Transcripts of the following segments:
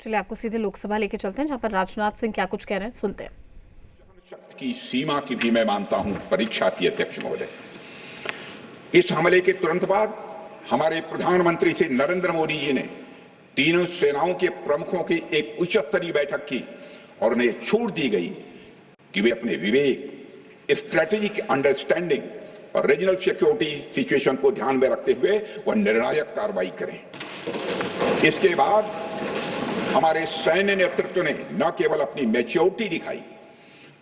चलिए आपको सीधे लोकसभा लेके चलते हैं, जहां पर राजनाथ सिंह क्या कुछ कह रहे हैं, सुनते हैं। शक्ति की सीमा की भी मैं मानता हूं परीक्षा की, अध्यक्ष महोदय। इस हमले के तुरंत बाद हमारे प्रधानमंत्री श्री नरेंद्र मोदी जी ने तीनों सेनाओं के प्रमुखों की एक उच्च स्तरीय बैठक की और उन्हें छूट दी गई कि वे अपने विवेक, स्ट्रेटेजिक अंडरस्टैंडिंग और रीजनल सिक्योरिटी सिचुएशन को ध्यान में रखते हुए वह निर्णायक कार्रवाई करें। इसके बाद हमारे सैन्य नेतृत्व ने न केवल अपनी मैच्योरिटी दिखाई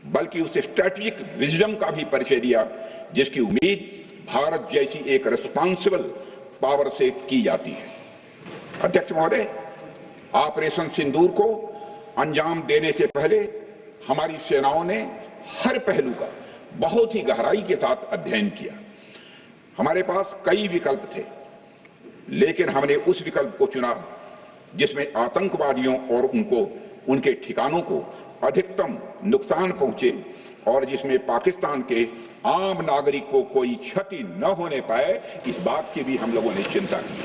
बल्कि उस स्ट्रेटेजिक विजडम का भी परिचय दिया जिसकी उम्मीद भारत जैसी एक रिस्पांसिबल पावर से की जाती है। अध्यक्ष महोदय, ऑपरेशन सिंदूर को अंजाम देने से पहले हमारी सेनाओं ने हर पहलू का बहुत ही गहराई के साथ अध्ययन किया। हमारे पास कई विकल्प थे, लेकिन हमने उस विकल्प को चुना जिसमें आतंकवादियों और उनके ठिकानों को अधिकतम नुकसान पहुंचे और जिसमें पाकिस्तान के आम नागरिक को कोई क्षति न होने पाए, इस बात की भी हम लोगों ने चिंता की।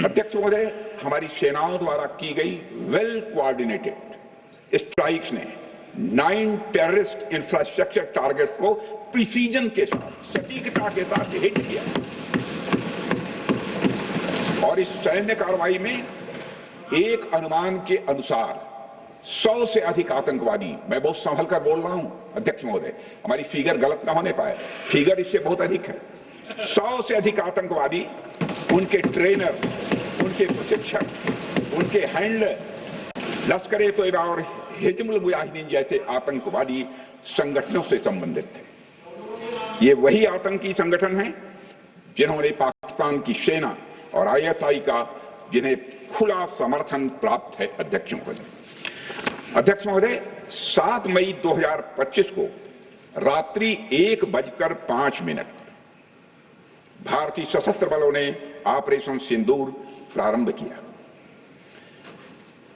अध्यक्ष महोदय, हमारी सेनाओं द्वारा की गई वेल कोऑर्डिनेटेड स्ट्राइक्स ने 9 टेररिस्ट इंफ्रास्ट्रक्चर टारगेट्स को प्रिसीजन के साथ, सटीकता के साथ हिट किया और इस सैन्य कार्रवाई में एक अनुमान के अनुसार 100 से अधिक आतंकवादी, मैं बहुत संभल कर बोल रहा हूं अध्यक्ष महोदय, हमारी फिगर गलत ना होने पाए, फिगर इससे बहुत अधिक है। 100 से अधिक आतंकवादी, उनके ट्रेनर, उनके प्रशिक्षक, उनके हैंडलर, लश्कर-ए तोयबा और हिजबुल मुजाहिदीन जैसे आतंकवादी संगठनों से संबंधित थे। ये वही आतंकी संगठन हैं जिन्होंने पाकिस्तान की सेना और आईएसआई का जिन्हें खुला समर्थन प्राप्त है। अध्यक्ष महोदय, 7 मई 2025 को रात्रि 1:05 भारतीय सशस्त्र बलों ने ऑपरेशन सिंदूर प्रारंभ किया,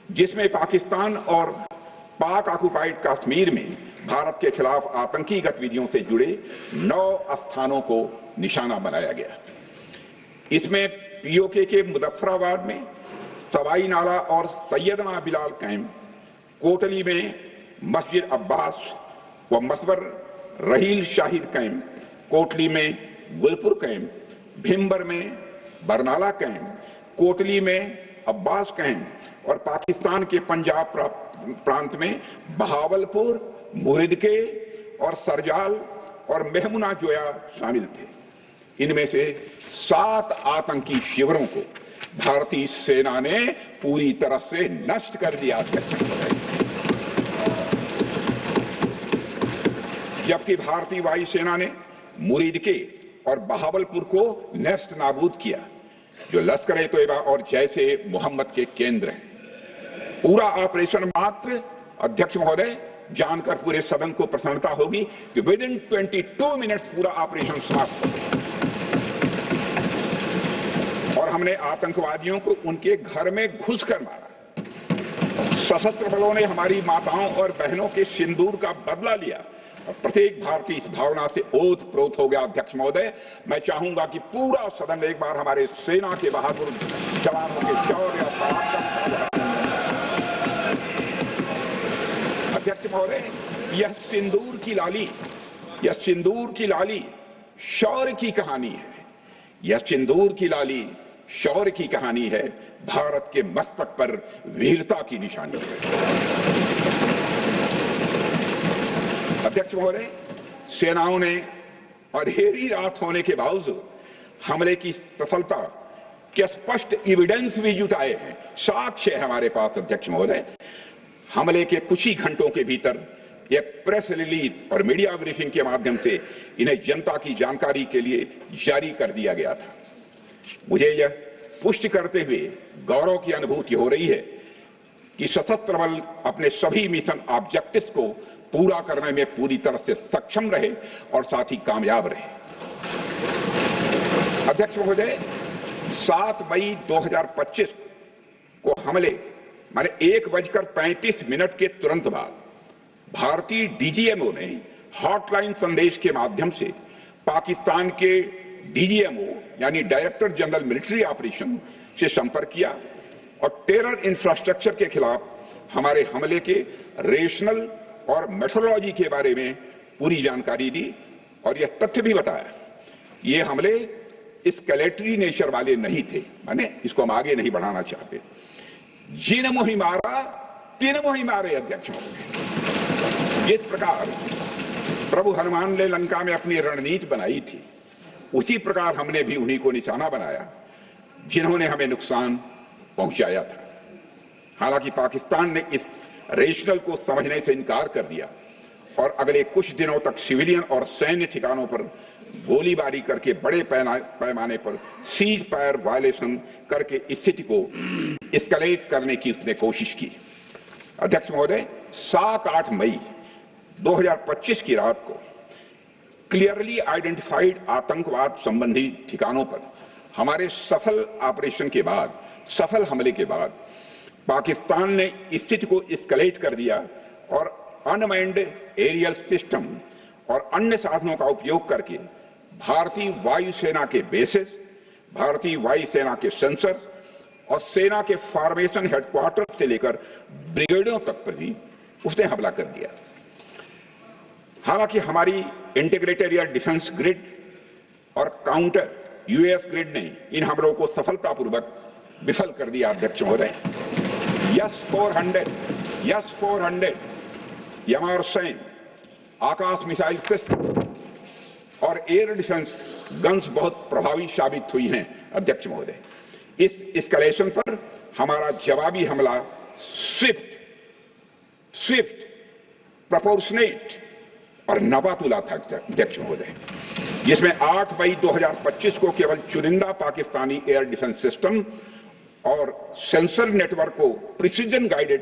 जिसमें पाकिस्तान और पाक ऑक्युपाइड कश्मीर में भारत के खिलाफ आतंकी गतिविधियों से जुड़े 9 स्थानों को निशाना बनाया गया। इसमें पीओके के मुजफ्फराबाद में सवाई नाला और सैयदना बिलाल कैंप, कोटली में मस्जिद अब्बास व मसवर रहील शाहिद कैंप, कोटली में गुलपुर कैंप, भिम्बर में बरनाला कैंप, कोटली में अब्बास कैंप और पाकिस्तान के पंजाब प्रांत में बहावलपुर, मुहिदके और सरजाल और मेहमुना जोया शामिल थे। इनमें से 7 आतंकी शिविरों को भारतीय सेना ने पूरी तरह से नष्ट कर दिया, जबकि भारतीय वायुसेना ने मुरीदके और बहावलपुर को नेस्त नाबूद किया, जो लश्कर-ए तोयबा और जैशे मोहम्मद के केंद्र हैं। पूरा ऑपरेशन मात्र, अध्यक्ष महोदय, जानकर पूरे सदन को प्रसन्नता होगी कि विदिन 22 मिनट्स पूरा ऑपरेशन समाप्त हो गया और हमने आतंकवादियों को उनके घर में घुसकर मारा। सशस्त्र बलों ने हमारी माताओं और बहनों के सिंदूर का बदला लिया और प्रत्येक भारतीय इस भावना से ओत-प्रोत हो गया। अध्यक्ष महोदय, मैं चाहूंगा कि पूरा सदन एक बार हमारे सेना के बहादुर जवानों के शौर्य और पराक्रम। अध्यक्ष महोदय, यह सिंदूर की लाली शौर्य की कहानी है। यह सिंदूर की लाली शौर्य की कहानी है, भारत के मस्तक पर वीरता की निशानी है। अध्यक्ष महोदय, सेनाओं ने अंधेरी रात होने के बावजूद हमले की सफलता के स्पष्ट एविडेंस भी जुटाए हैं, साक्ष्य है हमारे पास। अध्यक्ष महोदय, हमले के कुछ ही घंटों के भीतर एक प्रेस रिलीज और मीडिया ब्रीफिंग के माध्यम से इन्हें जनता की जानकारी के लिए जारी कर दिया गया था। मुझे यह पुष्टि करते हुए गौरव की अनुभूति हो रही है कि सशस्त्र बल अपने सभी मिशन ऑब्जेक्टिव्स को पूरा करने में पूरी तरह से सक्षम रहे और साथ ही कामयाब रहे। अध्यक्ष महोदय, 7 मई 2025 को हमले माने 1:35 के तुरंत बाद भारतीय डीजीएमओ ने हॉटलाइन संदेश के माध्यम से पाकिस्तान के डीजीएमओ यानी डायरेक्टर जनरल मिलिट्री ऑपरेशन से संपर्क किया और टेरर इंफ्रास्ट्रक्चर के खिलाफ हमारे हमले के रेशनल और मेथोडोलॉजी के बारे में पूरी जानकारी दी और यह तथ्य भी बताया ये हमले एस्केलेटरी नेचर वाले नहीं थे, माने इसको हम आगे नहीं बढ़ाना चाहते। जिन मुहि मारा तीन मुहि मारे अध्यक्ष। जिस प्रकार प्रभु हनुमान ने लंका में अपनी रणनीति बनाई थी उसी प्रकार हमने भी उन्हीं को निशाना बनाया जिन्होंने हमें नुकसान पहुंचाया था। हालांकि पाकिस्तान ने इस रेशनल को समझने से इनकार कर दिया और अगले कुछ दिनों तक सिविलियन और सैन्य ठिकानों पर गोलीबारी करके बड़े पैमाने पर सीज फायर वायलेशन करके स्थिति को एस्केलेट करने की उसने कोशिश की। अध्यक्ष महोदय, 7-8 मई 2025 की रात को क्लियरली आइडेंटिफाइड आतंकवाद संबंधी ठिकानों पर हमारे सफल ऑपरेशन के बाद, सफल हमले के बाद पाकिस्तान ने स्थिति को एस्केलेट कर दिया और अनमैन्ड एरियल सिस्टम और अन्य साधनों का उपयोग करके भारतीय वायुसेना के बेसेस, भारतीय वायुसेना के सेंसर्स और सेना के फॉर्मेशन हेडक्वार्टर से लेकर ब्रिगेडों तक पर भी उसने हमला कर दिया। हालांकि हमारी इंटीग्रेटेड एयर डिफेंस ग्रिड और काउंटर यूएस ग्रिड ने इन हमलों को सफलतापूर्वक विफल कर दिया। अध्यक्ष महोदय, यस 400 यमारसैन आकाश मिसाइल सिस्टम और एयर डिफेंस गन्स बहुत प्रभावी साबित हुई हैं। अध्यक्ष महोदय, इस एस्केलेशन पर हमारा जवाबी हमला स्विफ्ट, प्रोपोर्शनेट और नवातुला था। अध्यक्ष महोदय, जिसमें 8 मई 2025 को केवल चुनिंदा पाकिस्तानी एयर डिफेंस सिस्टम और सेंसर नेटवर्क को प्रिसीजन गाइडेड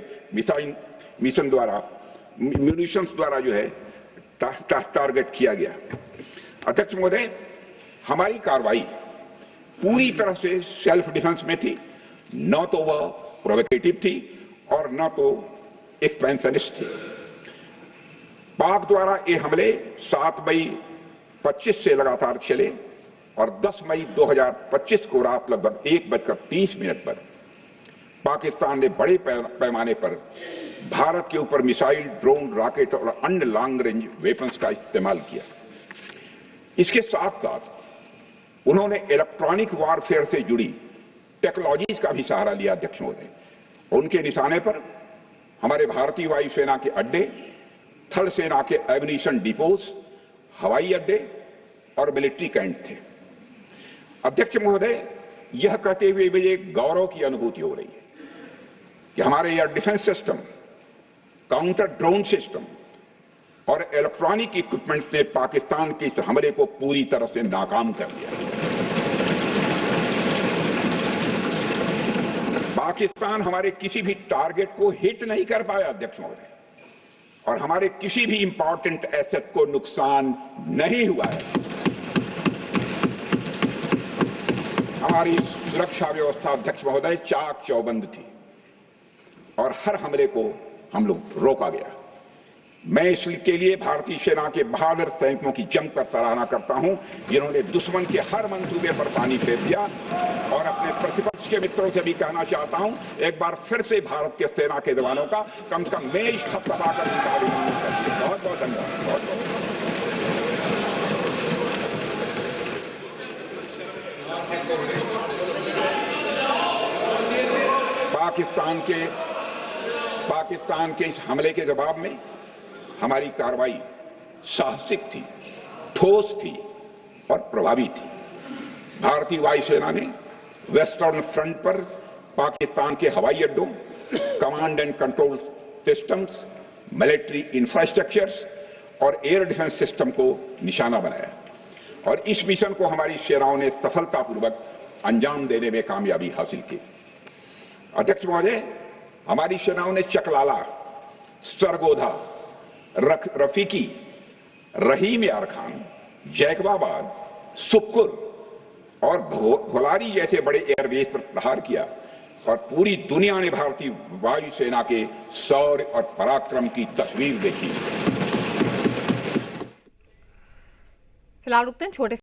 मिशन द्वारा म्यूनिशंस द्वारा जो है टारगेट किया गया। अध्यक्ष महोदय, हमारी कार्रवाई पूरी तरह से सेल्फ डिफेंस में थी, न तो वह प्रोवोकेटिव थी और न तो एक्सपेंशनिस्ट थी। पाक द्वारा ये हमले 7 मई 25 से लगातार चले और 10 मई 2025 को रात लगभग 1:30 पर पाकिस्तान ने बड़े पैमाने पर भारत के ऊपर मिसाइल, ड्रोन, रॉकेट और अन्य लॉन्ग रेंज वेपन्स का इस्तेमाल किया। इसके साथ साथ उन्होंने इलेक्ट्रॉनिक वॉरफेयर से जुड़ी टेक्नोलॉजीज का भी सहारा लिया। अध्यक्ष महोदय, उनके निशाने पर हमारे भारतीय वायुसेना के अड्डे, थल सेना के एम्यूनिशन डिपोज, हवाई अड्डे और मिलिट्री कैंट थे। अध्यक्ष महोदय, यह कहते हुए मुझे गौरव की अनुभूति हो रही है कि हमारे air defence system, counter drone system और इलेक्ट्रॉनिक इक्विपमेंट्स ने पाकिस्तान के इस हमले को पूरी तरह से नाकाम कर दिया। पाकिस्तान हमारे किसी भी टारगेट को हिट नहीं कर पाया। अध्यक्ष महोदय, और हमारे किसी भी इंपॉर्टेंट एसेट को नुकसान नहीं हुआ है। हमारी सुरक्षा व्यवस्था अध्यक्ष महोदय चाक चौबंद थी और हर हमले को हम लोग रोका गया। मैं इसके लिए भारतीय सेना के बहादुर सैनिकों की जमकर सराहना करता हूं, जिन्होंने दुश्मन के हर मंसूबे पर पानी फेर दिया। और अपने प्रतिपक्ष के मित्रों से भी कहना चाहता हूं, एक बार फिर से भारत के सेना के जवानों का कम से कम मेज थपथपाकर उनका अभिनंदन करिए। बहुत बहुत धन्यवाद। बहुत बहुत पाकिस्तान के इस हमले के जवाब में हमारी कार्रवाई साहसिक थी, ठोस थी और प्रभावी थी। भारतीय वायुसेना ने वेस्टर्न फ्रंट पर पाकिस्तान के हवाई अड्डों, command and control systems, military infrastructures और एयर डिफेंस सिस्टम को निशाना बनाया और इस मिशन को हमारी सेनाओं ने सफलतापूर्वक अंजाम देने में कामयाबी हासिल की। अध्यक्ष महोदय, हमारी सेनाओं ने चकलाला, सरगोधा, रफीकी, रहीम यार खान, जैकबाबाद, सुक्कुर और भोलारी जैसे बड़े एयरबेस पर प्रहार किया और पूरी दुनिया ने भारतीय वायुसेना के शौर्य और पराक्रम की तस्वीर देखी। फिलहाल रुकते हैं छोटे